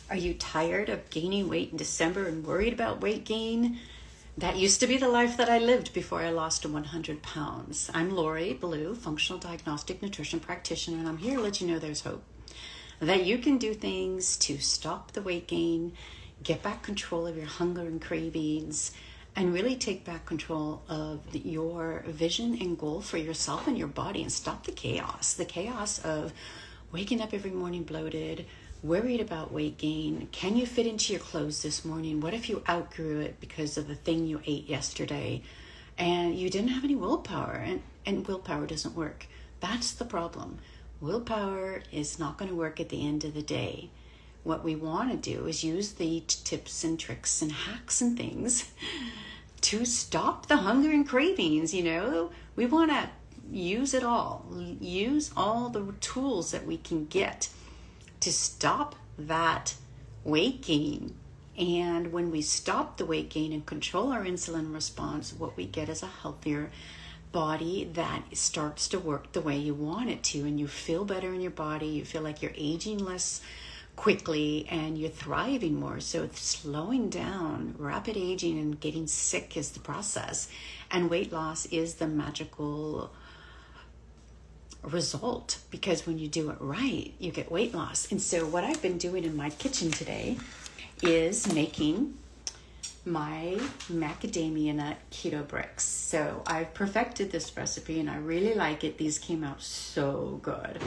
Are you tired of gaining weight in December and worried about weight gain? That used to be the life that I lived before I lost 100 pounds. I'm Lori Blue, functional diagnostic nutrition practitioner, and I'm here to let you know there's hope. That you can do things to stop the weight gain, get back control of your hunger and cravings, and really take back control of your vision and goal for yourself and your body, and stop the chaos of waking up every morning bloated, worried about weight gain. Can you fit into your clothes this morning? What if you outgrew it because of the thing you ate yesterday and you didn't have any willpower, and willpower doesn't work? That's the problem. Willpower is not going to work at the end of the day. What we want to do is use the tips and tricks and hacks and things to stop the hunger and cravings. We want to use it all. Use all the tools that we can get to stop that weight gain. And when we stop the weight gain and control our insulin response, what we get is a healthier body that starts to work the way you want it to, and you feel better in your body. You feel like you're aging less quickly and you're thriving more. So it's slowing down. Rapid aging and getting sick is the process, and weight loss is the magical result, because when you do it right, you get weight loss. And so what I've been doing in my kitchen today is making my macadamia nut keto bricks. So I've perfected this recipe and I really like it. These came out so good.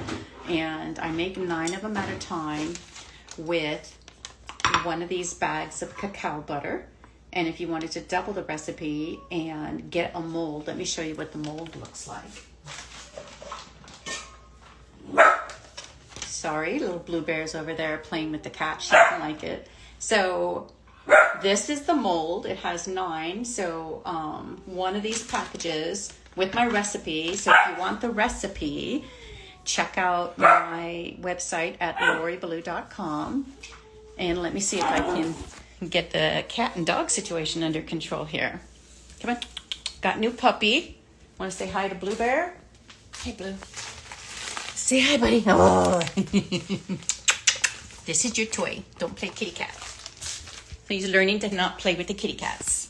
And I make 9 of them at a time with one of these bags of cacao butter. And if you wanted to double the recipe and get a mold, let me show you what the mold looks like. Sorry, little Blue Bear's over there playing with the cat. She doesn't like it. So this is the mold. It has 9. So one of these packages with my recipe. So if you want the recipe, check out my website at loriblue.com. And let me see if I can get the cat and dog situation under control here. Come on. Got new puppy. Want to say hi to Blue Bear? Hey, Blue. Say hi, buddy. Oh. This is your toy. Don't play kitty cat. So he's learning to not play with the kitty cats.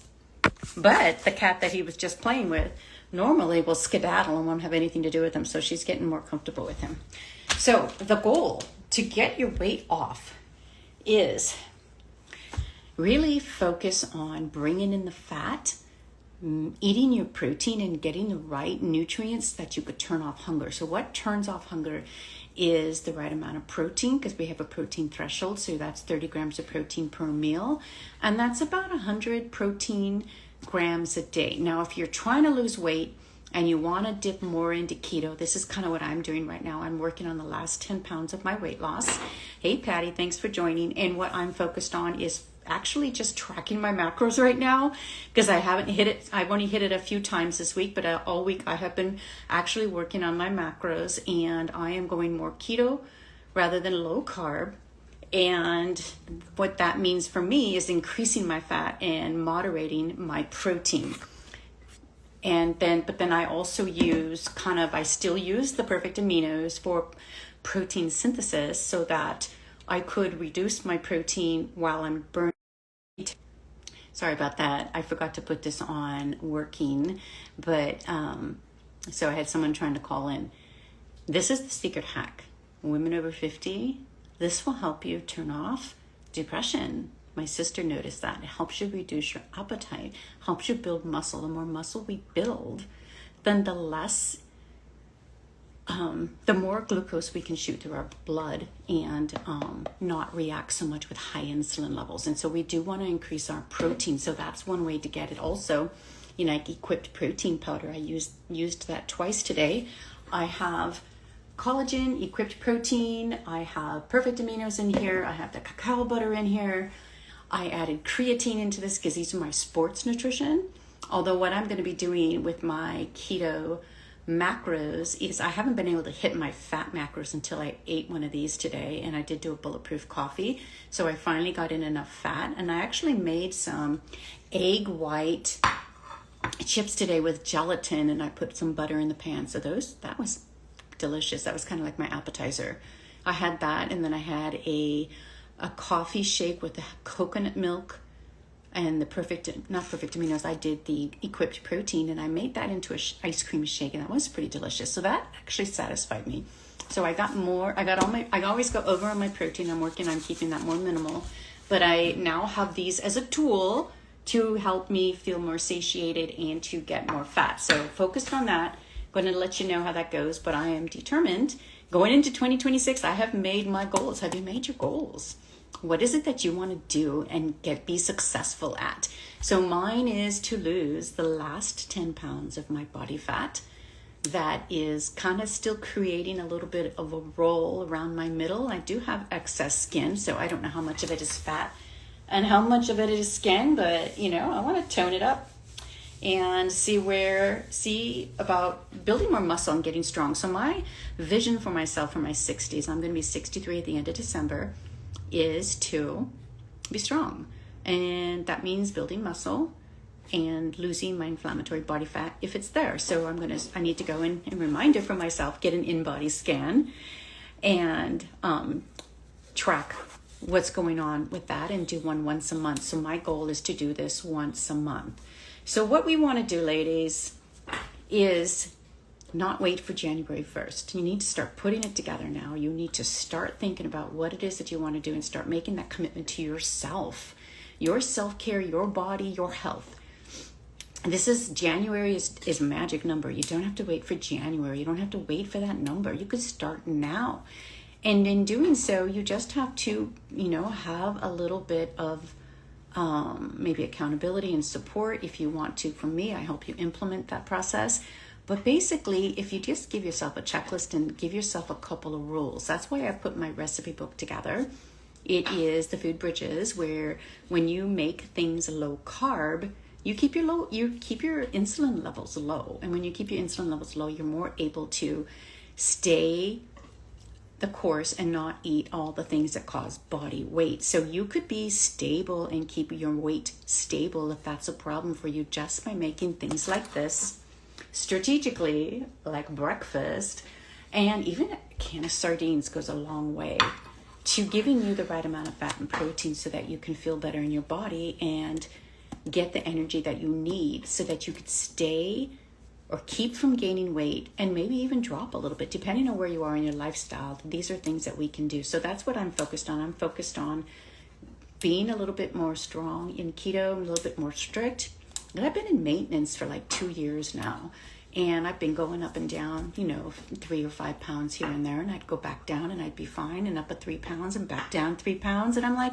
But the cat that he was just playing with normally will skedaddle and won't have anything to do with him. So she's getting more comfortable with him. So the goal to get your weight off is really focus on bringing in the fat, eating your protein, and getting the right nutrients that you could turn off hunger. So what turns off hunger is the right amount of protein, because we have a protein threshold. So that's 30 grams of protein per meal. And that's about 100 protein grams a day. Now, if you're trying to lose weight and you want to dip more into keto, this is kind of what I'm doing right now. I'm working on the last 10 pounds of my weight loss. Hey, Patty, thanks for joining. And what I'm focused on is actually just tracking my macros right now, because I haven't hit it. I've only hit it a few times this week, but all week I have been actually working on my macros, and I am going more keto rather than low carb. And what that means for me is increasing my fat and moderating my protein. But then I also I still use the perfect aminos for protein synthesis, so that I could reduce my protein while I'm burning. Sorry about that. I forgot to put this on working, but so I had someone trying to call in. This is the secret hack. Women over 50, this will help you turn off depression. My sister noticed that. It helps you reduce your appetite, helps you build muscle. The more muscle we build, then the more glucose we can shoot through our blood and not react so much with high insulin levels. And so we do want to increase our protein. So that's one way to get it. Also, like Equipped protein powder. I used that twice today. I have collagen, Equipped protein. I have perfect aminos in here. I have the cacao butter in here. I added creatine into this because these are my sports nutrition. Although what I'm going to be doing with my keto macros is I haven't been able to hit my fat macros until I ate one of these today, and I did do a bulletproof coffee, so I finally got in enough fat. And I actually made some egg white chips today with gelatin, and I put some butter in the pan. So that was delicious. That was kind of like my appetizer. I had that, and then I had a a coffee shake with the coconut milk and the not perfect amigos. I did the equipped protein, and I made that into a ice cream shake, and that was pretty delicious. So that actually satisfied me. So I always go over on my protein. I'm working on keeping that more minimal, but I now have these as a tool to help me feel more satiated and to get more fat. So focused on that. Going to let you know how that goes, but I am determined. Going into 2026, I have made my goals. Have you made your goals? What is it that you want to do and be successful at? So mine is to lose the last 10 pounds of my body fat. That is kind of still creating a little bit of a roll around my middle. I do have excess skin, so I don't know how much of it is fat and how much of it is skin, but I want to tone it up and see about building more muscle and getting strong. So my vision for myself for my 60s, I'm going to be 63 at the end of December, is to be strong. And that means building muscle and losing my inflammatory body fat if it's there. So I need to go in and reminder for myself, get an in-body scan and track what's going on with that and do one once a month. So my goal is to do this once a month. So what we want to do, ladies, is not wait for January 1st. You need to start putting it together now. You need to start thinking about what it is that you want to do and start making that commitment to yourself, your self-care, your body, your health. January is a magic number. You don't have to wait for January. You don't have to wait for that number. You could start now. And in doing so, you just have to, have a little bit of maybe accountability and support if you want to. For me, I help you implement that process. But basically, if you just give yourself a checklist and give yourself a couple of rules, that's why I put my recipe book together. It is the Food Bridges, where when you make things low carb, you keep your insulin levels low. And when you keep your insulin levels low, you're more able to stay the course and not eat all the things that cause body weight. So you could be stable and keep your weight stable if that's a problem for you, just by making things like this strategically, like breakfast. And even a can of sardines goes a long way to giving you the right amount of fat and protein so that you can feel better in your body and get the energy that you need so that you could stay or keep from gaining weight and maybe even drop a little bit, depending on where you are in your lifestyle. These are things that we can do. So that's what I'm focused on. I'm focused on being a little bit more strong in keto, a little bit more strict. And I've been in maintenance for like 2 years now. And I've been going up and down, 3 or 5 pounds here and there. And I'd go back down and I'd be fine, and up at 3 pounds and back down 3 pounds. And I'm like,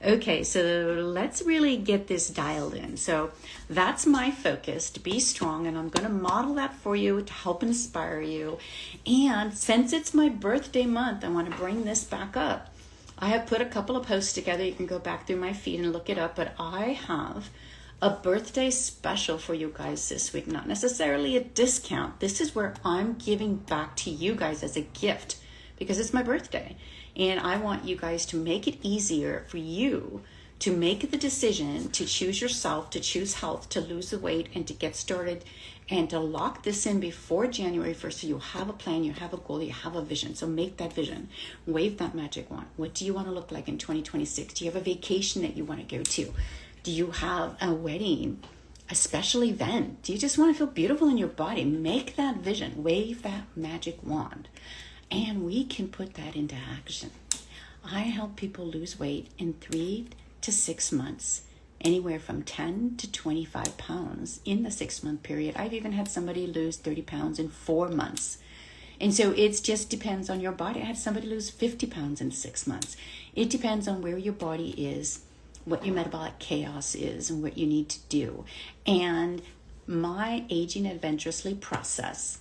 okay, so let's really get this dialed in. So that's my focus, to be strong. And I'm going to model that for you to help inspire you. And since it's my birthday month, I want to bring this back up. I have put a couple of posts together. You can go back through my feed and look it up. But I have a birthday special for you guys this week, not necessarily a discount. This is where I'm giving back to you guys as a gift because it's my birthday. And I want you guys to make it easier for you to make the decision to choose yourself, to choose health, to lose the weight, and to get started, and to lock this in before January 1st. So you have a plan, you have a goal, you have a vision. So make that vision. Wave that magic wand. What do you want to look like in 2026? Do you have a vacation that you want to go to? Do you have a wedding, a special event? Do you just want to feel beautiful in your body? Make that vision, wave that magic wand, and we can put that into action. I help people lose weight in 3 to 6 months, anywhere from 10 to 25 pounds in the 6-month period. I've even had somebody lose 30 pounds in 4 months. And so it just depends on your body. I had somebody lose 50 pounds in 6 months. It depends on where your body is, what your metabolic chaos is, and what you need to do. And my Aging Adventurously process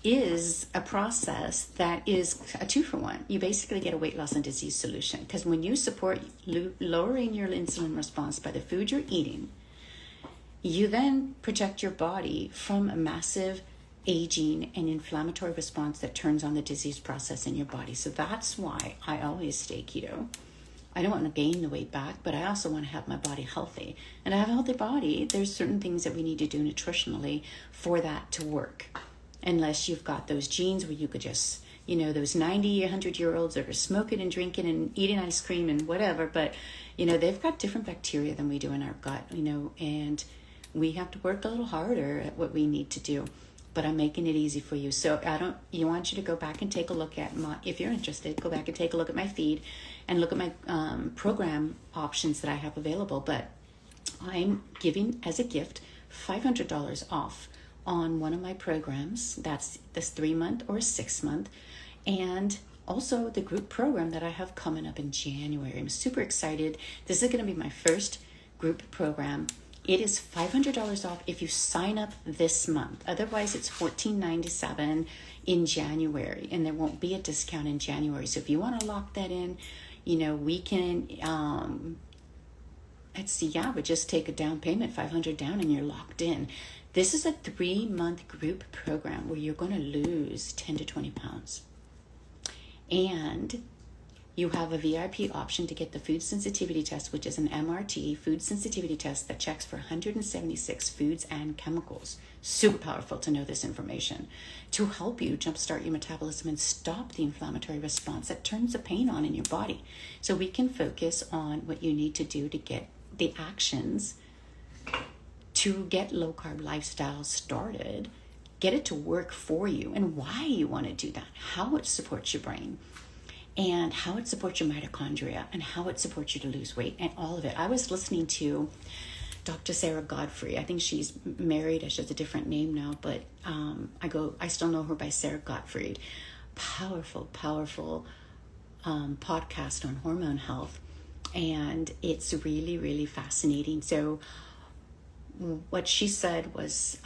is a process that is a 2-for-1. You basically get a weight loss and disease solution, because when you support lowering your insulin response by the food you're eating, you then protect your body from a massive aging and inflammatory response that turns on the disease process in your body. So that's why I always stay keto. I don't want to gain the weight back, but I also want to have my body healthy. And to have a healthy body, there's certain things that we need to do nutritionally for that to work. Unless you've got those genes where you could just you know, those 90, 100-year-olds that are smoking and drinking and eating ice cream and whatever. But, you know, they've got different bacteria than we do in our gut, you know, and we have to work a little harder at what we need to do. But I'm making it easy for you. So you want you to go back and take a look at if you're interested, go back and take a look at my feed and look at my program options that I have available. But I'm giving as a gift $500 off on one of my programs. That's this 3-month or 6-month. And also the group program that I have coming up in January. I'm super excited. This is going to be my first group program. It is $500 off if you sign up this month. Otherwise, it's $14.97 in January, and there won't be a discount in January. So if you want to lock that in, you know, we can, we just take a down payment, $500 down, and you're locked in. This is a 3-month group program where you're going to lose 10 to 20 pounds. And you have a VIP option to get the food sensitivity test, which is an MRT, food sensitivity test that checks for 176 foods and chemicals. Super powerful to know this information to help you jumpstart your metabolism and stop the inflammatory response that turns the pain on in your body. So we can focus on what you need to do to get the actions to get low-carb lifestyle started, get it to work for you, and why you want to do that, how it supports your brain, and how it supports your mitochondria, and how it supports you to lose weight, and all of it. I was listening to Dr. Sarah Godfrey. I think she's married. She has a different name now, but I still know her by Sarah Gottfried. Powerful podcast on hormone health, and it's really, really fascinating. So what she said was,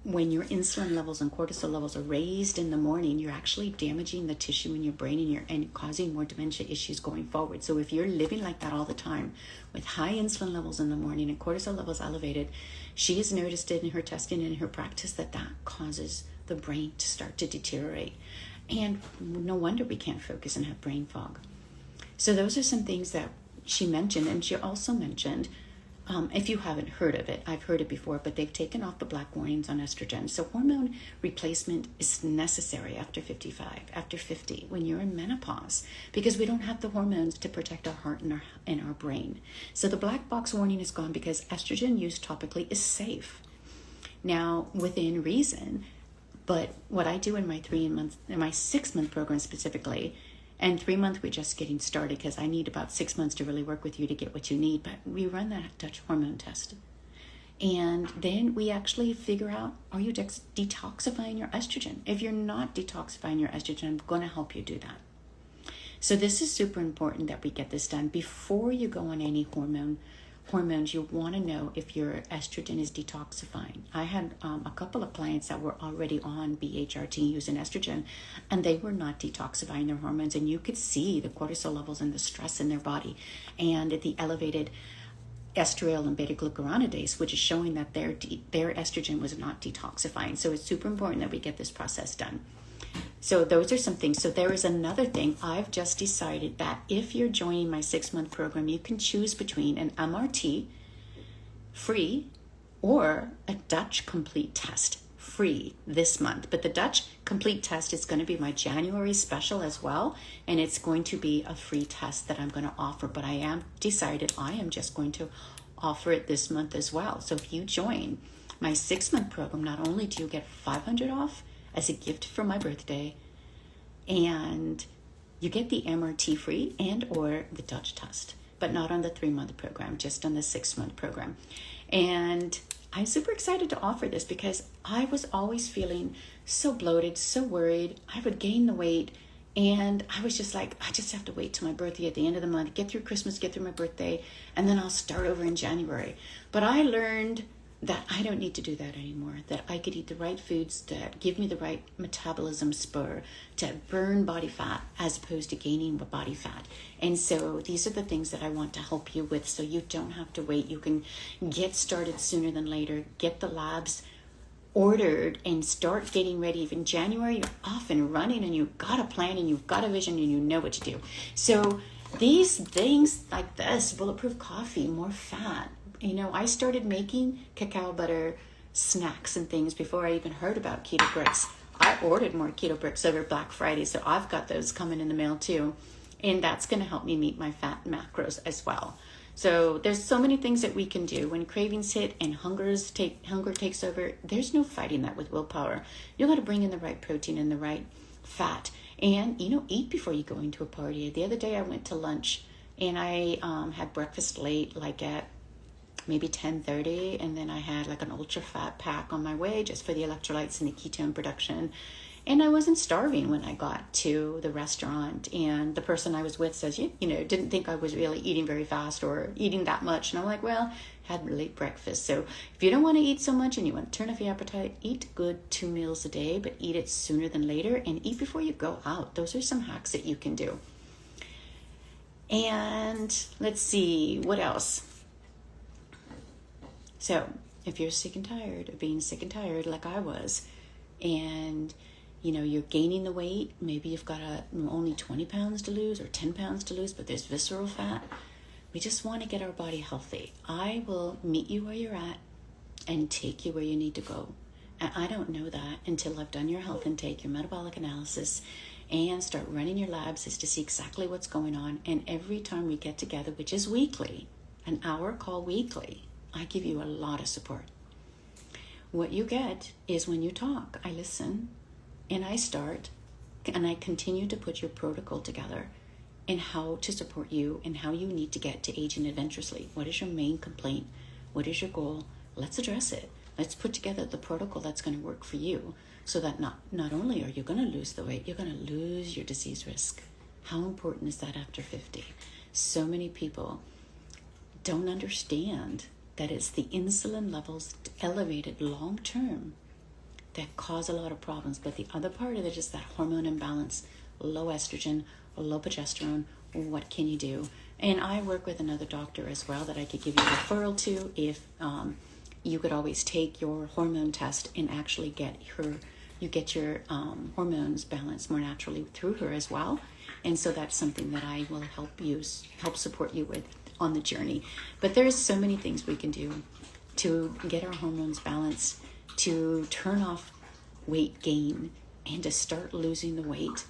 when your insulin levels and cortisol levels are raised in the morning, you're actually damaging the tissue in your brain and causing more dementia issues going forward. So if you're living like that all the time with high insulin levels in the morning and cortisol levels elevated, she has noticed it in her testing and in her practice that causes the brain to start to deteriorate. And no wonder we can't focus and have brain fog. So those are some things that she mentioned. And she also mentioned, if you haven't heard of it, I've heard it before, but they've taken off the black warnings on estrogen. So hormone replacement is necessary after 55, after 50, when you're in menopause, because we don't have the hormones to protect our heart and our brain. So the black box warning is gone because estrogen used topically is safe. Now, within reason, but what I do in my 6-month program specifically, and 3-month, we're just getting started because I need about 6 months to really work with you to get what you need. But we run that Dutch hormone test. And then we actually figure out, are you detoxifying your estrogen? If you're not detoxifying your estrogen, I'm going to help you do that. So this is super important that we get this done. Before you go on any hormones, you want to know if your estrogen is detoxifying. I had a couple of clients that were already on BHRT using estrogen, and they were not detoxifying their hormones, and you could see the cortisol levels and the stress in their body and the elevated estriol and beta-glucuronidase, which is showing that their estrogen was not detoxifying. So it's super important that we get this process done. So those are some things. So there is another thing. I've just decided that if you're joining my 6-month program, you can choose between an MRT free or a Dutch complete test free this month. But the Dutch complete test is going to be my January special as well. And it's going to be a free test that I'm going to offer. But I am just going to offer it this month as well. So if you join my 6-month program, not only do you get $500 off, as a gift for my birthday, and you get the MRT free and or the Dutch test, but not on the 3-month program, just on the 6-month program. And I'm super excited to offer this because I was always feeling so bloated, so worried. I would gain the weight, and I was just like, I just have to wait till my birthday at the end of the month, get through Christmas, get through my birthday, and then I'll start over in January. But I learned that I don't need to do that anymore, that I could eat the right foods that give me the right metabolism spur to burn body fat as opposed to gaining body fat. And so these are the things that I want to help you with, so you don't have to wait. You can get started sooner than later, get the labs ordered and start getting ready. If in January you're off and running and you've got a plan and you've got a vision and you know what to do. So these things like this, bulletproof coffee, more fat. You know, I started making cacao butter snacks and things before I even heard about keto grits. I ordered more keto bricks over Black Friday, so I've got those coming in the mail too. And that's going to help me meet my fat macros as well. So there's so many things that we can do. When cravings hit and hunger takes over, there's no fighting that with willpower. You got to bring in the right protein and the right fat. And, eat before you go into a party. The other day I went to lunch and I had breakfast late, like at maybe 10:30, and then I had like an ultra fat pack on my way just for the electrolytes and the ketone production. And I wasn't starving when I got to the restaurant, and the person I was with says, didn't think I was really eating very fast or eating that much. And I'm like, well, had late breakfast. So if you don't want to eat so much and you want to turn off your appetite, eat good 2 meals a day, but eat it sooner than later, and eat before you go out. Those are some hacks that you can do. And let's see, what else? So if you're sick and tired of being sick and tired like I was, and you're gaining the weight, maybe you've got only 20 pounds to lose or 10 pounds to lose, but there's visceral fat. We just want to get our body healthy. I will meet you where you're at and take you where you need to go. And I don't know that until I've done your health intake, your metabolic analysis, and start running your labs is to see exactly what's going on. And every time we get together, which is weekly, an hour call weekly, I give you a lot of support. What you get is when you talk, I listen, and I start, and I continue to put your protocol together and how to support you and how you need to get to aging adventurously. What is your main complaint? What is your goal? Let's address it. Let's put together the protocol that's going to work for you so that not only are you going to lose the weight, you're going to lose your disease risk. How important is that after 50? So many people don't understand that it's the insulin levels elevated long term that cause a lot of problems. But the other part of it is that hormone imbalance, low estrogen, low progesterone. What can you do? And I work with another doctor as well that I could give you a referral to if you could always take your hormone test and actually get your hormones balanced more naturally through her as well. And so that's something that I will help support you with on the journey. But there's so many things we can do to get our hormones balanced, to turn off weight gain, and to start losing the weight.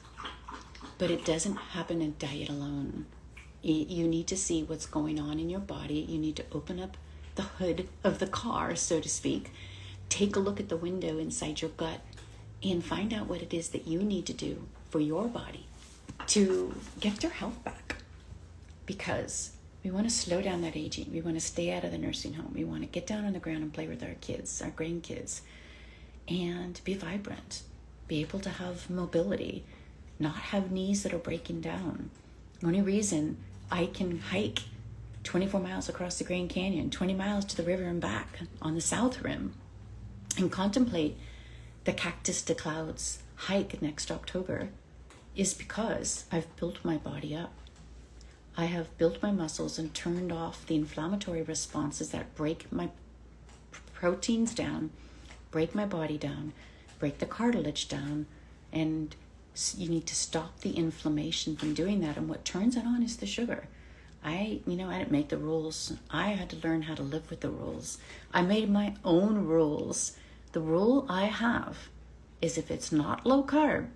But it doesn't happen in diet alone. You need to see what's going on in your body. You need to open up the hood of the car, so to speak. Take a look at the window inside your gut and find out what it is that you need to do for your body to get your health back. Because we want to slow down that aging. We want to stay out of the nursing home. We want to get down on the ground and play with our kids, our grandkids, and be vibrant, be able to have mobility, not have knees that are breaking down. The only reason I can hike 24 miles across the Grand Canyon, 20 miles to the river and back on the South Rim, and contemplate the Cactus to Clouds hike next October is because I've built my body up. I have built my muscles and turned off the inflammatory responses that break my proteins down, break my body down, break the cartilage down, and you need to stop the inflammation from doing that. And what turns it on is the sugar. I didn't make the rules. I had to learn how to live with the rules. I made my own rules. The rule I have is if it's not low carb,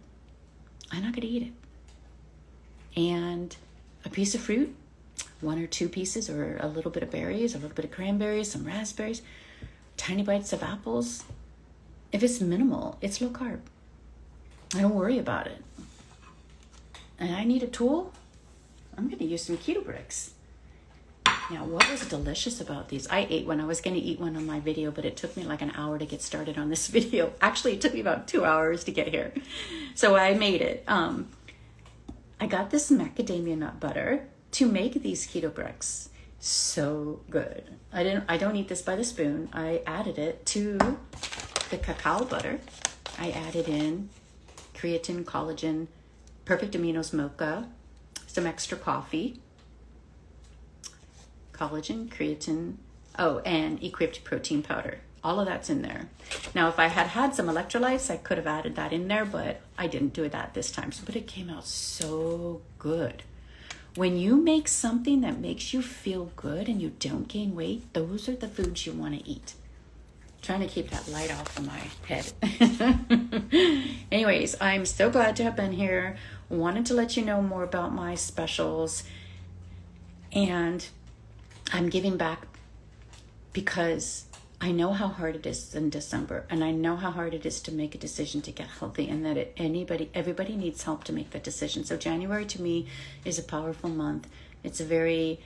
I'm not going to eat it. And a piece of fruit, 1 or 2 pieces, or a little bit of berries, a little bit of cranberries, some raspberries, tiny bites of apples. If it's minimal, it's low carb. I don't worry about it. And I need a tool, I'm going to use some keto bricks. Now, what was delicious about these? I ate one. I was going to eat one on my video, but it took me like an hour to get started on this video. Actually, it took me about 2 hours to get here. So I made it. I got this macadamia nut butter to make these keto bricks. So good. I don't eat this by the spoon. I added it to the cacao butter. I added in creatine, collagen, perfect aminos mocha, some extra coffee, collagen, creatine, and equipped protein powder. All of that's in there. Now, if I had some electrolytes, I could have added that in there, but I didn't do that this time. But it came out so good. When you make something that makes you feel good and you don't gain weight, those are the foods you want to eat. Trying to keep that light off of my head. Anyways, I'm so glad to have been here. Wanted to let you know more about my specials. And I'm giving back because I know how hard it is in December. And I know how hard it is to make a decision to get healthy, and that everybody needs help to make that decision. So January to me is a powerful month. It's a very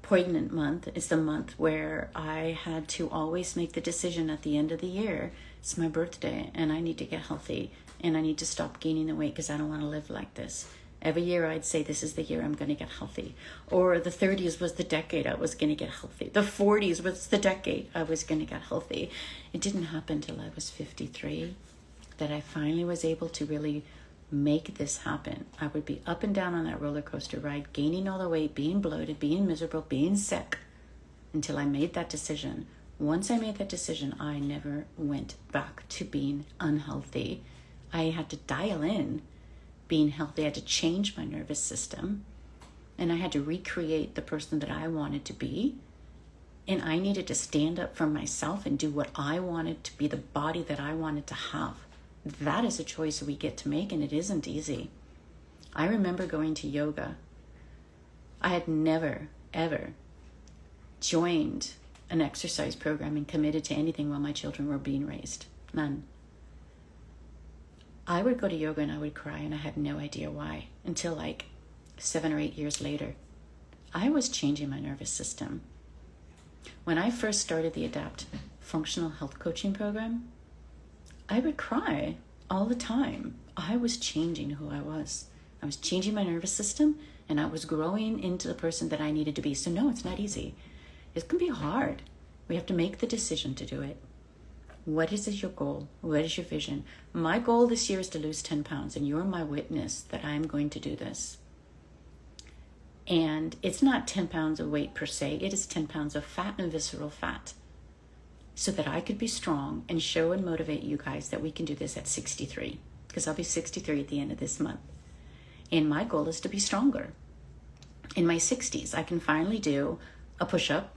poignant month. It's the month where I had to always make the decision at the end of the year. It's my birthday and I need to get healthy and I need to stop gaining the weight because I don't want to live like this. Every year I'd say this is the year I'm going to get healthy. Or the 30s was the decade I was going to get healthy. The 40s was the decade I was going to get healthy. It didn't happen until I was 53 that I finally was able to really make this happen. I would be up and down on that roller coaster ride, gaining all the weight, being bloated, being miserable, being sick, until I made that decision. Once I made that decision, I never went back to being unhealthy. I had to dial in being healthy. I had to change my nervous system, and I had to recreate the person that I wanted to be. And I needed to stand up for myself and do what I wanted to be, the body that I wanted to have. That is a choice we get to make, and it isn't easy. I remember going to yoga. I had never, ever joined an exercise program and committed to anything while my children were being raised. None. I would go to yoga and I would cry, and I had no idea why until like 7 or 8 years later. I was changing my nervous system. When I first started the ADAPT functional health coaching program, I would cry all the time. I was changing who I was. I was changing my nervous system, and I was growing into the person that I needed to be. So no, it's not easy. It can be hard. We have to make the decision to do it. What is your goal? What is your vision? My goal this year is to lose 10 pounds, and you're my witness that I'm going to do this. And it's not 10 pounds of weight per se. It is 10 pounds of fat and visceral fat, so that I could be strong and show and motivate you guys that we can do this at 63, because I'll be 63 at the end of this month. And my goal is to be stronger. In my 60s, I can finally do a push-up.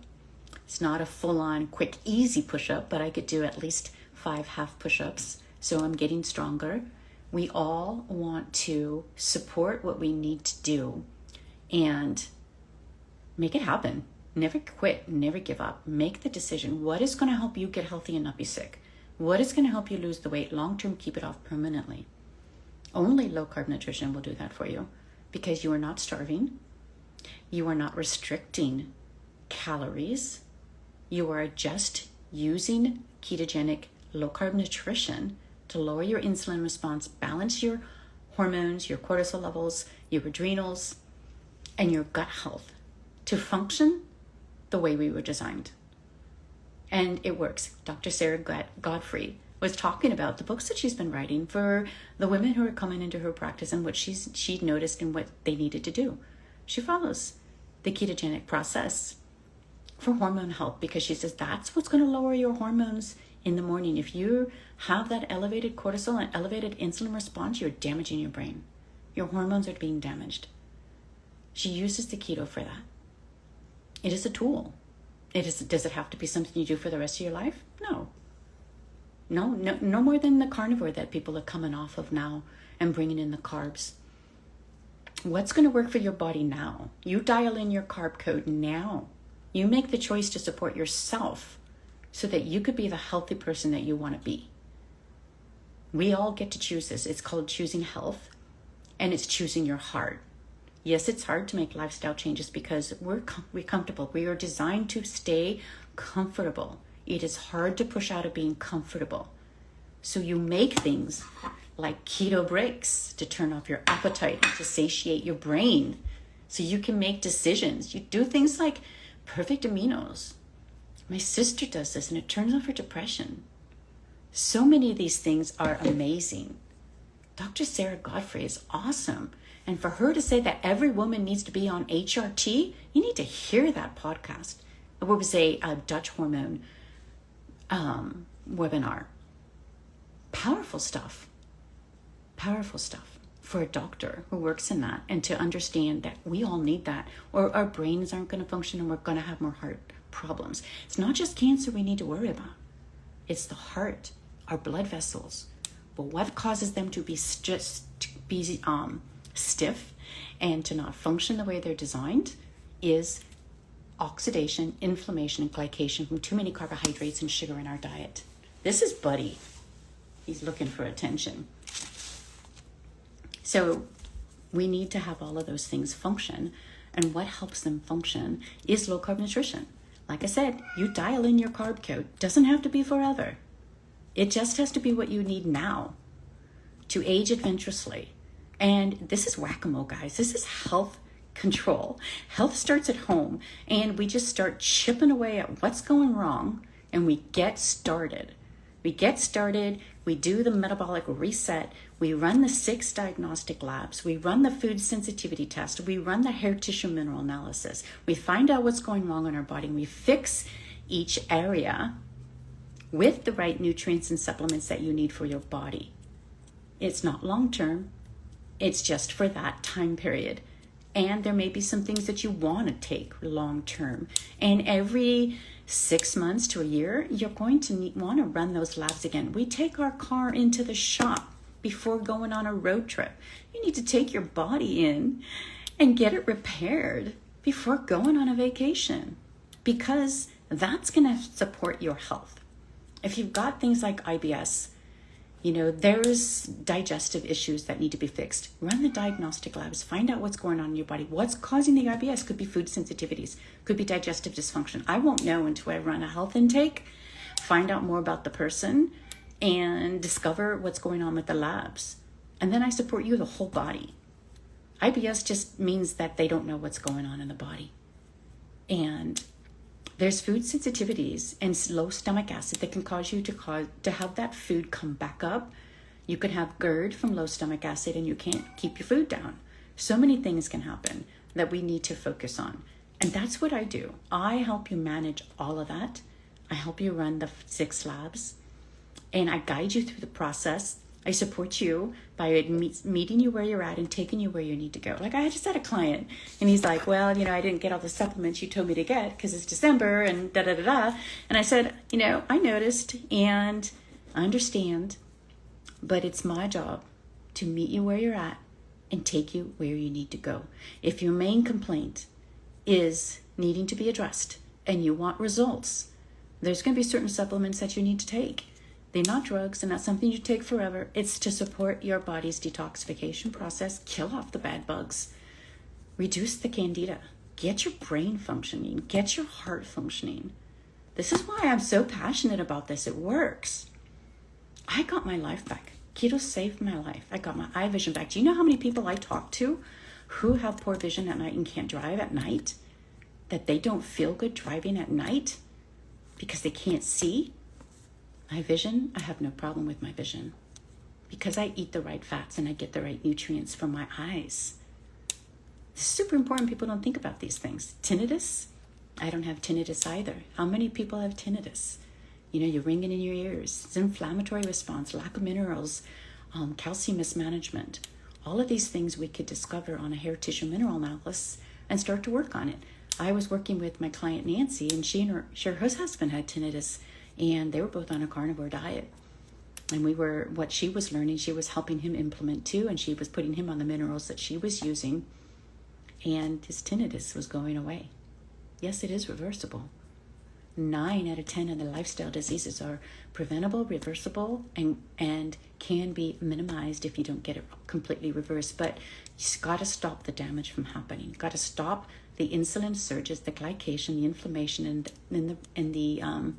It's not a full-on, quick, easy push-up, but I could do at least 5 half push-ups. So I'm getting stronger. We all want to support what we need to do and make it happen. Never quit, never give up. Make the decision. What is going to help you get healthy and not be sick? What is going to help you lose the weight long-term, keep it off permanently? Only low-carb nutrition will do that for you, because you are not starving. You are not restricting calories. You are just using ketogenic low-carb nutrition to lower your insulin response, balance your hormones, your cortisol levels, your adrenals, and your gut health to function the way we were designed. And it works. Dr. Sarah Godfrey was talking about the books that she's been writing for the women who are coming into her practice and what she'd noticed and what they needed to do. She follows the ketogenic process for hormone health, because she says that's what's going to lower your hormones in the morning. If you have that elevated cortisol and elevated insulin response, you're damaging your brain. Your hormones are being damaged. She uses the keto for that. It is a tool. Does it have to be something you do for the rest of your life? No. No more than the carnivore that people are coming off of now and bringing in the carbs. What's going to work for your body now? You dial in your carb code now. You make the choice to support yourself so that you could be the healthy person that you want to be. We all get to choose this. It's called choosing health, and it's choosing your heart. Yes, it's hard to make lifestyle changes because we're comfortable. We are designed to stay comfortable. It is hard to push out of being comfortable. So you make things like keto breaks to turn off your appetite and to satiate your brain so you can make decisions. You do things like perfect aminos. My sister does this and it turns off her depression. So many of these things are amazing. Dr. Sarah Godfrey is awesome. And for her to say that every woman needs to be on HRT, you need to hear that podcast. It was a Dutch hormone webinar. Powerful stuff. Powerful stuff for a doctor who works in that, and to understand that we all need that, or our brains aren't going to function and we're going to have more heart problems. It's not just cancer we need to worry about. It's the heart, our blood vessels. But what causes them to be stiff and to not function the way they're designed is oxidation, inflammation, and glycation from too many carbohydrates and sugar in our diet. This is Buddy. He's looking for attention. So we need to have all of those things function. And what helps them function is low-carb nutrition. Like I said, you dial in your carb count. Doesn't have to be forever. It just has to be what you need now to age adventurously. And this is whack-a-mole, guys. This is health control. Health starts at home, and we just start chipping away at what's going wrong, and we get started. We do the metabolic reset, we run the 6 diagnostic labs, we run the food sensitivity test, we run the hair tissue mineral analysis, we find out what's going wrong in our body, and we fix each area with the right nutrients and supplements that you need for your body. It's not long-term, it's just for that time period. And there may be some things that you want to take long-term. And every 6 months to a year, you're going to want to run those labs again. We take our car into the shop before going on a road trip. You need to take your body in and get it repaired before going on a vacation, because that's going to support your health. If you've got things like IBS, there's digestive issues that need to be fixed. Run the diagnostic labs, find out what's going on in your body. What's causing the IBS? Could be food sensitivities, could be digestive dysfunction. I won't know until I run a health intake, find out more about the person, and discover what's going on with the labs. And then I support you the whole body. IBS just means that they don't know what's going on in the body. And there's food sensitivities and low stomach acid that can cause you to have that food come back up. You can have GERD from low stomach acid, and you can't keep your food down. So many things can happen that we need to focus on. And that's what I do. I help you manage all of that. I help you run the 6 labs, and I guide you through the process. I support you by meeting you where you're at and taking you where you need to go. Like I just had a client, and he's like, well, I didn't get all the supplements you told me to get because it's December and da-da-da-da. And I said, I noticed and I understand, but it's my job to meet you where you're at and take you where you need to go. If your main complaint is needing to be addressed and you want results, there's going to be certain supplements that you need to take. They're not drugs. They're not something you take forever. It's to support your body's detoxification process, kill off the bad bugs, reduce the candida, get your brain functioning, get your heart functioning. This is why I'm so passionate about this. It works. I got my life back. Keto saved my life. I got my eye vision back. Do you know how many people I talk to who have poor vision at night and can't drive at night? That they don't feel good driving at night because they can't see? My vision, I have no problem with my vision because I eat the right fats and I get the right nutrients from my eyes. It's super important. People don't think about these things. Tinnitus, I don't have tinnitus either. How many people have tinnitus? You're ringing in your ears. It's inflammatory response, lack of minerals, calcium mismanagement. All of these things we could discover on a hair tissue mineral analysis and start to work on it. I was working with my client Nancy, and she and her husband had tinnitus, and they were both on a carnivore diet. And what she was learning, she was helping him implement too, and she was putting him on the minerals that she was using, and his tinnitus was going away. Yes, it is reversible. 9 out of 10 of the lifestyle diseases are preventable, reversible, and can be minimized if you don't get it completely reversed. But you've got to stop the damage from happening. You've got to stop the insulin surges, the glycation, the inflammation, and the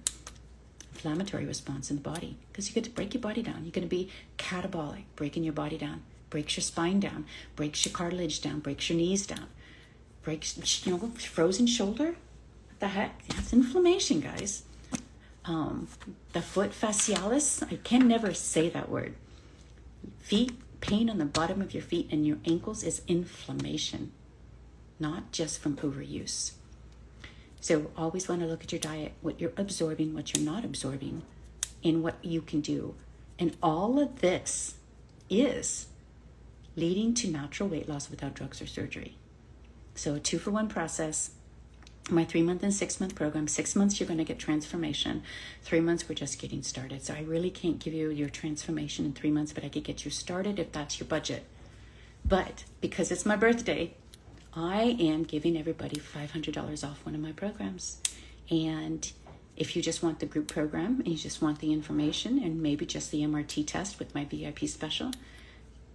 inflammatory response in the body. Because you're going to break your body down. You're going to be catabolic, breaking your body down, breaks your spine down, breaks your cartilage down, breaks your knees down, breaks, frozen shoulder. What the heck? That's inflammation, guys. The foot fascialis, I can never say that word. Feet, pain on the bottom of your feet and your ankles is inflammation, not just from overuse. So always want to look at your diet, what you're absorbing, what you're not absorbing, and what you can do. And all of this is leading to natural weight loss without drugs or surgery. So a 2-for-1 process. My 3-month and 6-month program. 6 months, you're going to get transformation. 3 months, we're just getting started. So I really can't give you your transformation in 3 months, but I could get you started if that's your budget. But because it's my birthday, I am giving everybody $500 off one of my programs. And if you just want the group program and you just want the information and maybe just the MRT test with my VIP special,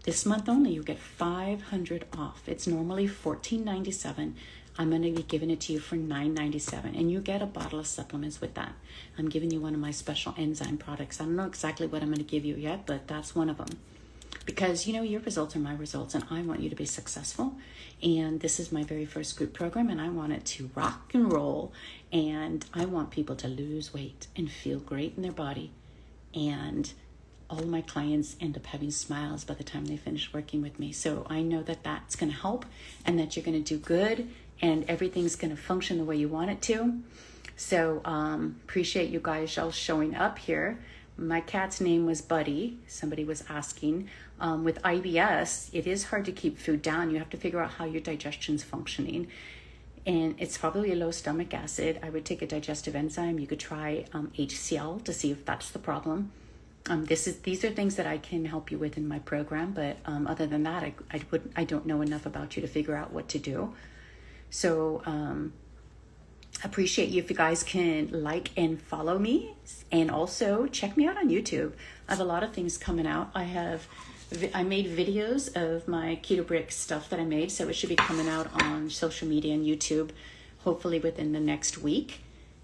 this month only you get $500 off. It's normally $14.97. I'm going to be giving it to you for $9.97, and you get a bottle of supplements with that. I'm giving you one of my special enzyme products. I don't know exactly what I'm going to give you yet, but that's one of them. Because, you know, your results are my results, and I want you to be successful. And this is my very first group program, and I want it to rock and roll. And I want people to lose weight and feel great in their body. And all of my clients end up having smiles by the time they finish working with me. So I know that that's going to help, and that you're going to do good, and everything's going to function the way you want it to. So appreciate you guys all showing up here. My cat's name was Buddy. Somebody was asking. With IBS, it is hard to keep food down. You have to figure out how your digestion's functioning. And it's probably a low stomach acid. I would take a digestive enzyme. You could try HCl to see if that's the problem. These are things that I can help you with in my program. But other than that, I don't know enough about you to figure out what to do. So appreciate you if you guys can like and follow me, and also check me out on YouTube. I have a lot of things coming out. I made videos of my keto brick stuff that I made, so it should be coming out on social media and YouTube hopefully within the next week.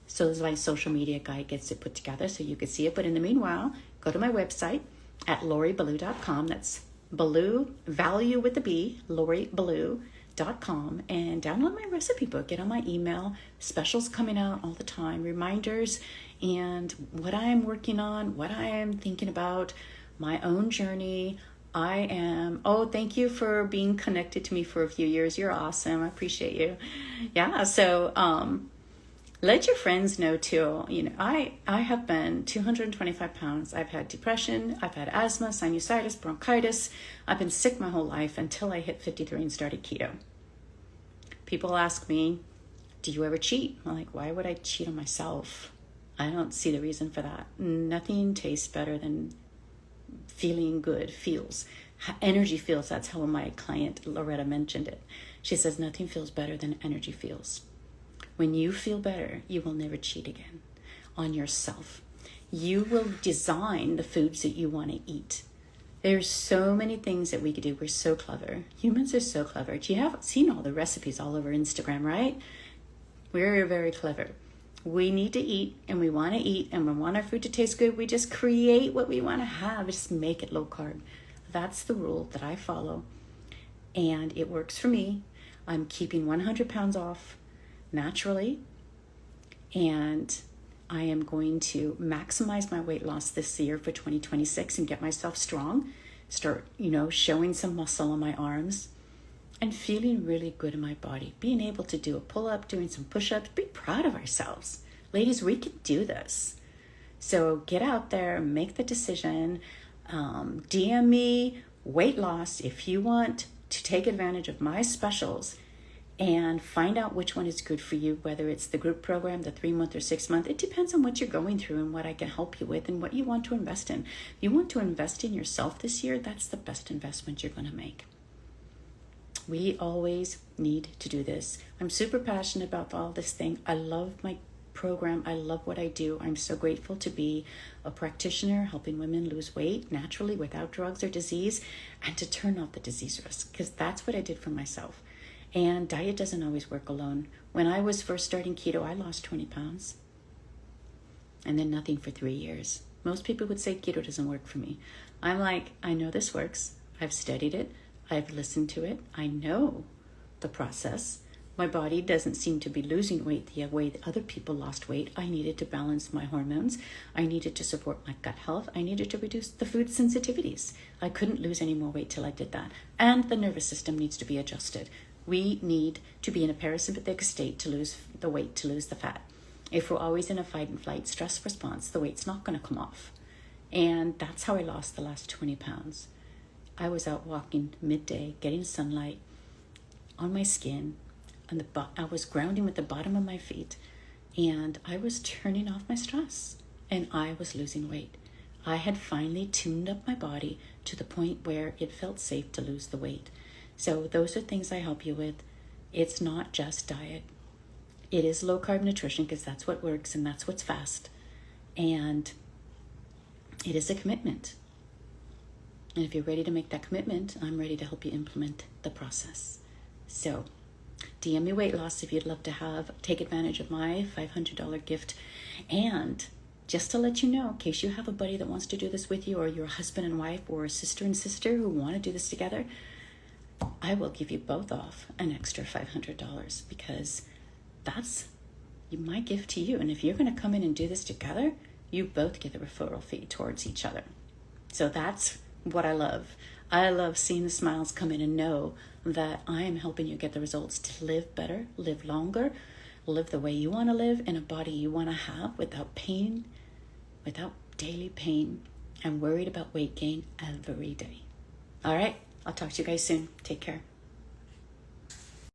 So as my social media guy gets it put together so you can see it. But in the meanwhile, go to my website at LoriBallou.com. That's Ballou, value with the B, LoriBallou.com, and download my recipe book. Get on my email. Specials coming out all the time, reminders, and what I am working on, what I am thinking about, my own journey. Thank you for being connected to me for a few years. You're awesome. I appreciate you. Yeah, so let your friends know too. You know, I have been 225 pounds. I've had depression. I've had asthma, sinusitis, bronchitis. I've been sick my whole life until I hit 53 and started keto. People ask me, do you ever cheat? I'm like, why would I cheat on myself? I don't see the reason for that. Nothing tastes better than feeling good, feels. Energy feels. That's how my client Loretta mentioned it. She says nothing feels better than energy feels. When you feel better, you will never cheat again on yourself. You will design the foods that you want to eat. There's so many things that we could do. We're so clever. Humans are so clever. You have seen all the recipes all over Instagram, right? We're very clever. We need to eat, and we want to eat, and we want our food to taste good. We just create what we want to have. Just make it low carb. That's the rule that I follow, and it works for me. I'm keeping 100 pounds off naturally, and I am going to maximize my weight loss this year for 2026 and get myself strong, start, showing some muscle on my arms and feeling really good in my body, being able to do a pull-up, doing some push-ups, be proud of ourselves. Ladies, we can do this. So get out there, make the decision, DM me, weight loss, if you want to take advantage of my specials and find out which one is good for you, whether it's the group program, the 3-month or 6-month. It depends on what you're going through and what I can help you with and what you want to invest in. If you want to invest in yourself this year, that's the best investment you're going to make. We always need to do this. I'm super passionate about all this thing. I love my program. I love what I do. I'm so grateful to be a practitioner helping women lose weight naturally without drugs or disease, and to turn off the disease risk, because that's what I did for myself. And diet doesn't always work alone. When I was first starting keto, I lost 20 pounds and then nothing for 3 years. Most people would say keto doesn't work for me. I'm like, I know this works. I've studied it. I've listened to it. I know the process. My body doesn't seem to be losing weight the way that other people lost weight. I needed to balance my hormones. I needed to support my gut health. I needed to reduce the food sensitivities. I couldn't lose any more weight till I did that. And the nervous system needs to be adjusted. We need to be in a parasympathetic state to lose the weight, to lose the fat. If we're always in a fight and flight stress response, the weight's not going to come off. And that's how I lost the last 20 pounds. I was out walking midday, getting sunlight on my skin. I was grounding with the bottom of my feet, and I was turning off my stress, and I was losing weight. I had finally tuned up my body to the point where it felt safe to lose the weight. So those are things I help you with. It's not just diet. It is low-carb nutrition because that's what works and that's what's fast. And it is a commitment. And if you're ready to make that commitment, I'm ready to help you implement the process. So DM me weight loss if you'd love to take advantage of my $500 gift. And just to let you know, in case you have a buddy that wants to do this with you, or your husband and wife, or a sister and sister who want to do this together, I will give you both off an extra $500 because that's my gift to you. And if you're going to come in and do this together, you both get the referral fee towards each other. So that's what I love. I love seeing the smiles come in and know that I am helping you get the results to live better, live longer, live the way you want to live in a body you want to have without pain, without daily pain, and worried about weight gain every day. All right, I'll talk to you guys soon. Take care.